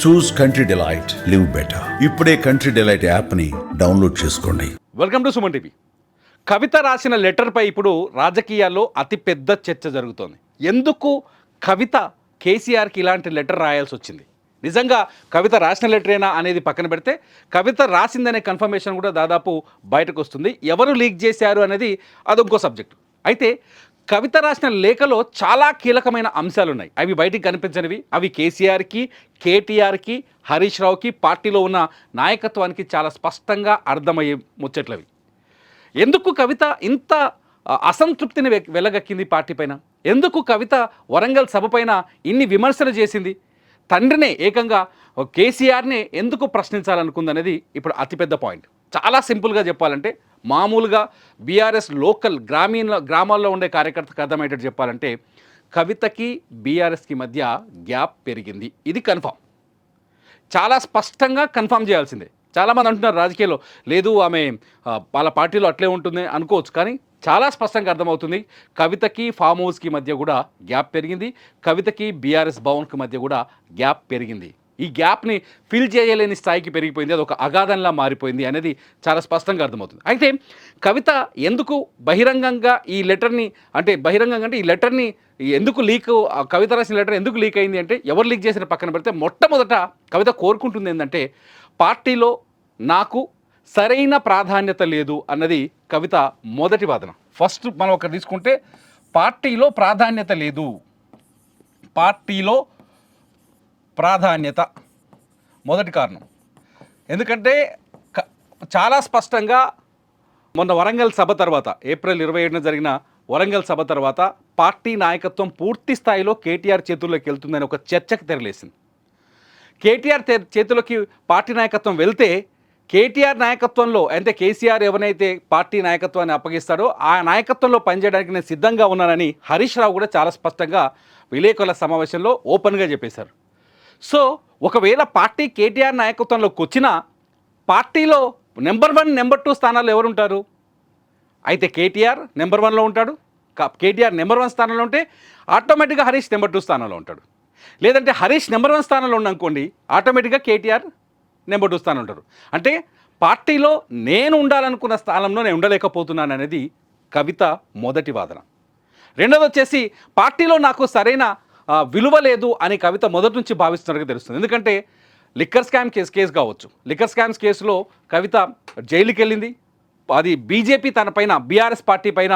చూస్ country delight, live better. ఇప్పుడే country delight యాప్ని download చేసుకోండి. Welcome to Suman TV. Kavitha రాసిన లెటర్పై ఇప్పుడు రాజకీయాల్లో అతిపెద్ద చర్చ జరుగుతోంది. ఎందుకు కవిత కేసీఆర్కి ఇలాంటి లెటర్ రాయాల్సి వచ్చింది? నిజంగా కవిత రాసిన లెటరేనా అనేది పక్కన పెడితే, కవిత రాసిందనే కన్ఫర్మేషన్ కూడా దాదాపు బయటకు వస్తుంది. ఎవరు లీక్ చేశారు అనేది అదొక సబ్జెక్టు. అయితే కవిత రాసిన లేఖలో చాలా కీలకమైన అంశాలు ఉన్నాయి. అవి బయటికి కనిపించనివి. అవి కేసీఆర్కి, కేటీఆర్కి, హరీష్ రావుకి, పార్టీలో ఉన్న నాయకత్వానికి చాలా స్పష్టంగా అర్థమయ్యే ముచ్చట్లవి. ఎందుకు కవిత ఇంత అసంతృప్తిని వెలగక్కింది పార్టీ పైన? ఎందుకు కవిత వరంగల్ సభ పైన ఇన్ని విమర్శలు చేసింది? తండ్రినే ఏకంగా కేసీఆర్నే ఎందుకు ప్రశ్నించాలనుకుందనేది ఇప్పుడు అతిపెద్ద పాయింట్. చాలా సింపుల్గా చెప్పాలంటే, మామూలుగా బీఆర్ఎస్ లోకల్ గ్రామాల్లో ఉండే కార్యకర్తకు అర్థమయ్యేటట్టు చెప్పాలంటే, కవితకి బీఆర్ఎస్కి మధ్య గ్యాప్ పెరిగింది. ఇది కన్ఫామ్, చాలా స్పష్టంగా కన్ఫామ్ చేయాల్సిందే. చాలామంది అంటున్నారు రాజకీయాల్లో, లేదు ఆమె వాళ్ళ పార్టీలో అట్లే ఉంటుంది అనుకోవచ్చు, కానీ చాలా స్పష్టంగా అర్థమవుతుంది. కవితకి ఫామ్ హౌస్కి మధ్య కూడా గ్యాప్ పెరిగింది, కవితకి బీఆర్ఎస్ భవన్కి మధ్య కూడా గ్యాప్ పెరిగింది. ఈ గ్యాప్ని ఫిల్ చేయలేని స్థాయికి పెరిగిపోయింది, అది ఒక అగాధంలా మారిపోయింది అనేది చాలా స్పష్టంగా అర్థమవుతుంది. అయితే కవిత ఎందుకు బహిరంగంగా ఈ లెటర్ని, ఈ లెటర్ని ఎందుకు లీక్, కవిత రాసిన లెటర్ ఎందుకు లీక్ అయింది అంటే, ఎవరు లీక్ చేసిన పక్కన పెడితే, మొట్టమొదట కవిత కోరుకుంటుంది ఏంటంటే, పార్టీలో నాకు సరైన ప్రాధాన్యత లేదు అన్నది కవిత మొదటి వాదన. ఫస్ట్ మనం ఒకటి తీసుకుంటే, పార్టీలో ప్రాధాన్యత లేదు, పార్టీలో ప్రాధాన్యత మొదటి కారణం. ఎందుకంటే చాలా స్పష్టంగా మొన్న వరంగల్ సభ తర్వాత, ఏప్రిల్ 27న జరిగిన వరంగల్ సభ తర్వాత పార్టీ నాయకత్వం పూర్తి స్థాయిలో కేటీఆర్ చేతుల్లోకి వెళ్తుందని ఒక చర్చకు తెరలేసింది. కేటీఆర్ చేతుల్లోకి పార్టీ నాయకత్వం వెళ్తే, కేటీఆర్ నాయకత్వంలో అంటే కేసీఆర్ ఎవరైతే పార్టీ నాయకత్వాన్ని అప్పగిస్తాడో ఆ నాయకత్వంలో పనిచేయడానికి నేను సిద్ధంగా ఉన్నానని హరీష్ రావు కూడా చాలా స్పష్టంగా విలేకరుల సమావేశంలో ఓపెన్గా చెప్పేశారు. సో ఒకవేళ పార్టీ కేటీఆర్ నాయకత్వంలోకి వచ్చినా, పార్టీలో నెంబర్ 1, నెంబర్ 2 స్థానాల్లో ఎవరు ఉంటారు? అయితే కేటీఆర్ నెంబర్ 1లో ఉంటాడు. కేటీఆర్ నెంబర్ 1 స్థానంలో ఉంటే ఆటోమేటిక్గా హరీష్ నెంబర్ 2 స్థానంలో ఉంటాడు. లేదంటే హరీష్ నెంబర్ 1 స్థానంలో ఉండనుకోండి, ఆటోమేటిక్గా కేటీఆర్ నెంబర్ 2 స్థానం ఉంటారు. అంటే పార్టీలో నేను ఉండాలనుకున్న స్థానంలో నేను ఉండలేకపోతున్నాను అనేది కవిత మొదటి వాదన. రెండోది వచ్చేసి, పార్టీలో నాకు సరైన విలువ లేదు అని కవిత మొదటి నుంచి భావిస్తున్నట్టుగా తెలుస్తుంది. ఎందుకంటే లిక్కర్ స్కామ్ కేసు కావచ్చు, లిక్కర్ స్కామ్స్ కేసులో కవిత జైలుకి వెళ్ళింది. అది బీజేపీ తన పైన, బీఆర్ఎస్ పార్టీ పైన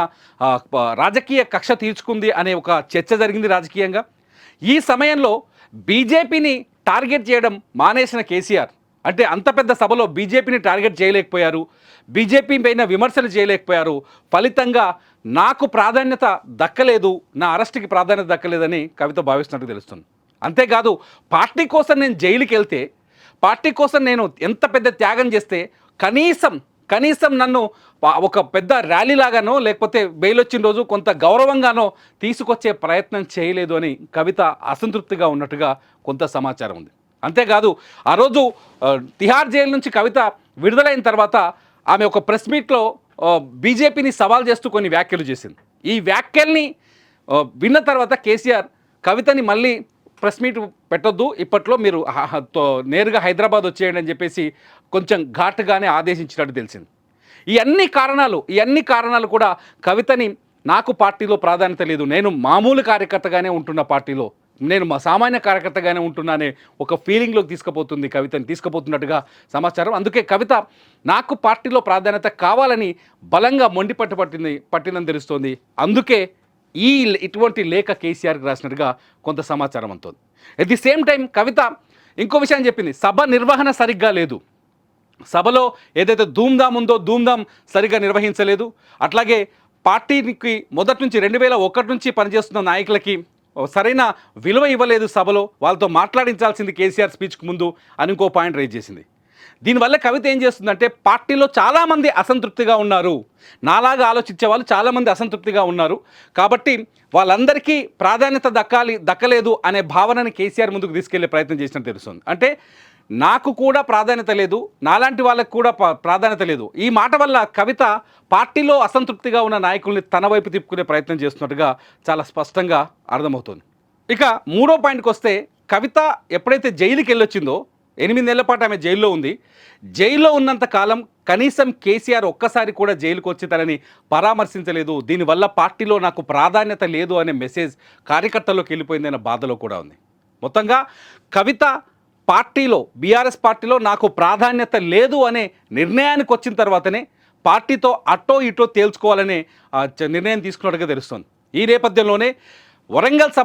రాజకీయ కక్ష తీర్చుకుంది అనే ఒక చర్చ జరిగింది రాజకీయంగా. ఈ సమయంలో బీజేపీని టార్గెట్ చేయడం మానేసిన కేసీఆర్, అంటే అంత పెద్ద సభలో బీజేపీని టార్గెట్ చేయలేకపోయారు, బీజేపీ పైన విమర్శలు చేయలేకపోయారు. ఫలితంగా నాకు ప్రాధాన్యత దక్కలేదు, నా అరెస్ట్కి ప్రాధాన్యత దక్కలేదని కవిత భావిస్తున్నట్టు తెలుస్తుంది. అంతేకాదు, పార్టీ కోసం నేను జైలుకి వెళ్తే, పార్టీ కోసం నేను ఎంత పెద్ద త్యాగం చేస్తే, కనీసం నన్ను ఒక పెద్ద ర్యాలీలాగానో లేకపోతే బెయిల్ వచ్చిన రోజు కొంత గౌరవంగానో తీసుకొచ్చే ప్రయత్నం చేయలేదు అని కవిత అసంతృప్తిగా ఉన్నట్టుగా కొంత సమాచారం ఉంది. అంతేకాదు, ఆ రోజు తిహార్ జైలు నుంచి కవిత విడుదలైన తర్వాత ఆమె ఒక ప్రెస్ మీట్లో బీజేపీని సవాల్ చేస్తూ కొన్ని వ్యాఖ్యలు చేసింది. ఈ వ్యాఖ్యల్ని విన్న తర్వాత కేసీఆర్ కవితని మళ్ళీ ప్రెస్ మీట్ పెట్టొద్దు, ఇప్పట్లో మీరు నేరుగా హైదరాబాద్ వచ్చేయండి అని చెప్పేసి కొంచెం ఘాటుగానే ఆదేశించినట్టు తెలిసింది. ఈ అన్ని కారణాలు కూడా కవితని నాకు పార్టీలో ప్రాధాన్యత లేదు, నేను మామూలు కార్యకర్తగానే ఉంటున్న పార్టీలో, నేను మా సామాన్య కార్యకర్తగానే ఉంటున్నానే ఒక ఫీలింగ్లోకి తీసుకుపోతున్నట్టుగా సమాచారం. అందుకే కవిత నాకు పార్టీలో ప్రాధాన్యత కావాలని బలంగా పట్టిందని తెలుస్తోంది. అందుకే ఇటువంటి లేఖ కేసీఆర్కి రాసినట్టుగా కొంత సమాచారం అందుతోంది. ఎట్ ది సేమ్ టైం కవిత ఇంకో విషయం చెప్పింది, సభ నిర్వహణ సరిగ్గా లేదు, సభలో ఏదైతే ధూమ్ధామ్ ఉందో ధూమ్ధామ్ సరిగ్గా నిర్వహించలేదు. అట్లాగే పార్టీకి మొదటి నుంచి 2001 నుంచి పనిచేస్తున్న నాయకులకి సరైన విలువ ఇవ్వలేదు, సభలో వాళ్ళతో మాట్లాడించాల్సింది కేసీఆర్ స్పీచ్కి ముందు అని ఇంకో పాయింట్ రైజ్ చేసింది. దీనివల్ల కవిత ఏం చేస్తుందంటే, పార్టీలో చాలామంది అసంతృప్తిగా ఉన్నారు, నాలాగా ఆలోచించే వాళ్ళు చాలామంది అసంతృప్తిగా ఉన్నారు, కాబట్టి వాళ్ళందరికీ ప్రాధాన్యత దక్కలేదు అనే భావనని కేసీఆర్ ముందుకు తీసుకెళ్లే ప్రయత్నం చేసినట్టు తెలుస్తుంది. అంటే నాకు కూడా ప్రాధాన్యత లేదు, నాలాంటి వాళ్ళకు కూడా ప్రాధాన్యత లేదు. ఈ మాట వల్ల కవిత పార్టీలో అసంతృప్తిగా ఉన్న నాయకుల్ని తన వైపు తిప్పుకునే ప్రయత్నం చేస్తున్నట్టుగా చాలా స్పష్టంగా అర్థమవుతుంది. ఇక మూడో పాయింట్కి వస్తే, కవిత ఎప్పుడైతే జైలుకి వెళ్ళొచ్చిందో 8 నెలల పాటు ఆమె జైల్లో ఉంది. జైల్లో ఉన్నంత కాలం కనీసం కేసీఆర్ ఒక్కసారి కూడా జైలుకు వచ్చి తనని పరామర్శించలేదు. దీనివల్ల పార్టీలో నాకు ప్రాధాన్యత లేదు అనే మెసేజ్ కార్యకర్తల్లోకి వెళ్ళిపోయిందనే బాధలో కూడా ఉంది. మొత్తంగా కవిత పార్టీలో, బీఆర్ఎస్ పార్టీలో నాకు ప్రాధాన్యత లేదు అనే నిర్ణయానికి వచ్చిన తర్వాతనే పార్టీతో అటో ఇటో తేల్చుకోవాలనే నిర్ణయం తీసుకున్నట్టుగా తెలుస్తుంది. ఈ నేపథ్యంలోనే వరంగల్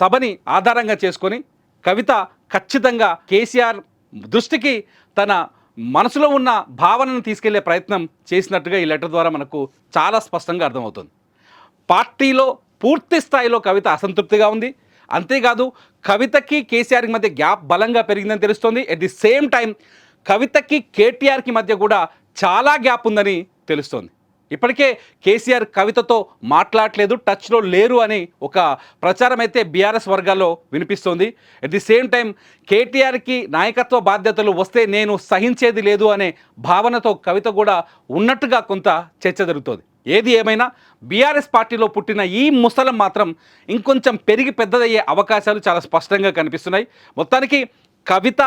సభని ఆధారంగా చేసుకొని కవిత ఖచ్చితంగా కేసీఆర్ దృష్టికి తన మనసులో ఉన్న భావనను తీసుకెళ్లే ప్రయత్నం చేసినట్టుగా ఈ లెటర్ ద్వారా మనకు చాలా స్పష్టంగా అర్థమవుతుంది. పార్టీలో పూర్తి స్థాయిలో కవిత అసంతృప్తిగా ఉంది. అంతేకాదు కవితకి కేసీఆర్కి మధ్య గ్యాప్ బలంగా పెరిగిందని తెలుస్తోంది. ఎట్ ది సేమ్ టైం కవితకి కేటీఆర్కి మధ్య కూడా చాలా గ్యాప్ ఉందని తెలుస్తోంది. ఇప్పటికే కేసీఆర్ కవితతో మాట్లాడలేదు, టచ్లో లేరు అని ఒక ప్రచారం అయితే బీఆర్ఎస్ వర్గాల్లో వినిపిస్తోంది. ఎట్ ది సేమ్ టైం కేటీఆర్కి నాయకత్వ బాధ్యతలు వస్తే నేను సహించేది లేదు అనే భావనతో కవిత కూడా ఉన్నట్టుగా కొంత చర్చ జరుగుతోంది. ఏది ఏమైనా బీఆర్ఎస్ పార్టీలో పుట్టిన ఈ ముసలం మాత్రం ఇంకొంచెం పెరిగి పెద్దదయ్యే అవకాశాలు చాలా స్పష్టంగా కనిపిస్తున్నాయి. మొత్తానికి కవిత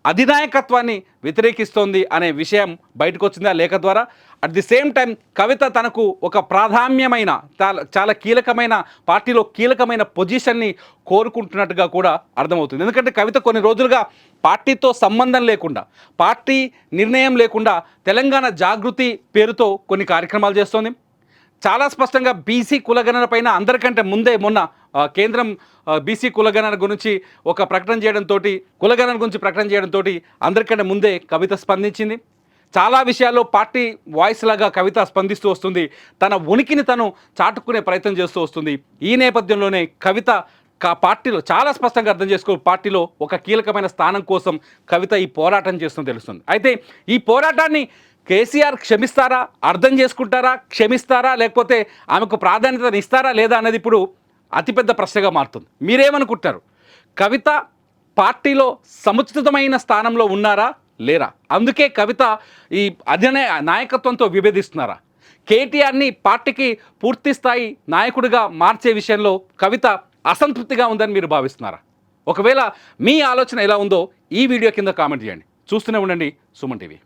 అధినాయకత్వాన్ని వ్యతిరేకిస్తోంది అనే విషయం బయటకు వచ్చింది ఆ లేఖ ద్వారా. అట్ ది సేమ్ టైం కవిత తనకు ఒక ప్రాధాన్యమైన చాలా కీలకమైన పార్టీలో కీలకమైన పొజిషన్ని కోరుకుంటున్నట్టుగా కూడా అర్థమవుతుంది. ఎందుకంటే కవిత కొన్ని రోజులుగా పార్టీతో సంబంధం లేకుండా, పార్టీ నిర్ణయం లేకుండా తెలంగాణ జాగృతి పేరుతో కొన్ని కార్యక్రమాలు చేస్తోంది. చాలా స్పష్టంగా బీసీ కులగణన పైన అందరికంటే ముందే మొన్న కేంద్రం బీసీ కులగణన గురించి ఒక ప్రకటన చేయడంతో, కులగణన గురించి ప్రకటన చేయడంతో అందరికంటే ముందే కవిత స్పందించింది. చాలా విషయాల్లో పార్టీ వాయిస్ లాగా కవిత స్పందిస్తూ వస్తుంది. తన ఉనికిని తను చాటుకునే ప్రయత్నం చేస్తూ వస్తుంది. ఈ నేపథ్యంలోనే కవిత పార్టీలో చాలా స్పష్టంగా అర్థం చేసుకో, పార్టీలో ఒక కీలకమైన స్థానం కోసం కవిత ఈ పోరాటం చేస్తుందని తెలుస్తుంది. అయితే ఈ పోరాటాన్ని కేసీఆర్ క్షమిస్తారా, అర్థం చేసుకుంటారా, క్షమిస్తారా, లేకపోతే ఆమెకు ప్రాధాన్యతను ఇస్తారా లేదా అనేది ఇప్పుడు అతిపెద్ద ప్రశ్నగా మారుతుంది. మీరేమనుకుంటారు? కవిత పార్టీలో సముచితమైన స్థానంలో ఉన్నారా లేరా? అందుకే కవిత ఈ నాయకత్వంతో విభేదిస్తున్నారా? కేటీఆర్ని పార్టీకి పూర్తి స్థాయి నాయకుడిగా మార్చే విషయంలో కవిత అసంతృప్తిగా ఉందని మీరు భావిస్తున్నారా? ఒకవేళ మీ ఆలోచన ఎలా ఉందో ఈ వీడియో కింద కామెంట్ చేయండి. చూస్తూనే ఉండండి సుమన్ టీవీ.